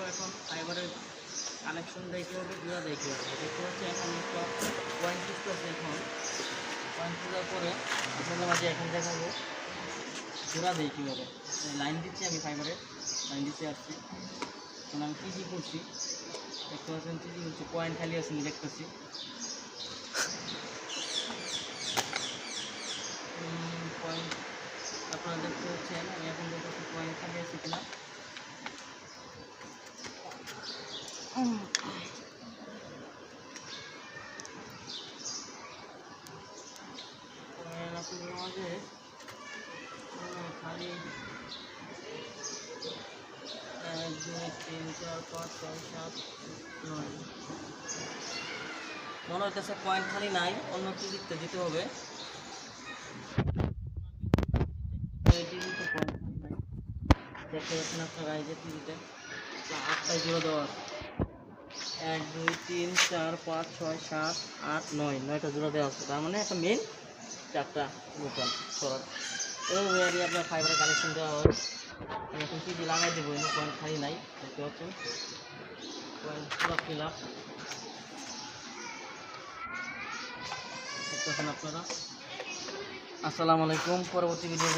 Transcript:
এখন ফাইবারের কানেকশন দেখতে হবে, জোড়া দেখতে হবে। দেখতে হচ্ছে এখন একটা পয়েন্ট ইউজ করছে। এখন পয়েন্ট খোঁজার পরে আপনাদের মাঝে এখন দেখাবো জোড়া দেয় কীভাবে। লাইন দিচ্ছি আমি, ফাইবারের লাইন দিতে আসছি। এখন আমি টিজি করছি, দেখতে পাচ্ছেন টিজি করছি, পয়েন্ট খালি আছে আমি দেখতেছি। পয়েন্ট আপনারা দেখতে হচ্ছেন, আমি এখন দেখতেছি পয়েন্ট খালি আছে কিনা। আপনাদের মাঝে খালি 1 2 3 4 5 6 7 9 মনে হইতেছে পয়েন্ট খালি নাই, অন্য টিভিতে দিতে হবে। টিভিতে পয়েন্ট খালি নাই, দেখতে পাচ্ছেন আপনারা এই যে টিভিতে 8টায় জোড়া দেওয়া আছে। 1 2 3 4 5 6 7 8 9 9টা জোড়া দেওয়া আছে। তার মানে একটা মেন, 4টা নতুন সরার। এইভাবে আর আপনার ফাইবারের কানেকশন দেওয়া হয়। আমি এখন টিভি লাগাই দেবো, এনে পয়েন্ট খালি নাই, দেখতে পাচ্ছেন পয়েন্ট পুরো ফিল আপ দেখতেছেন আপনারা। আসসালামু আলাইকুম। পরবর্তী ভিডিও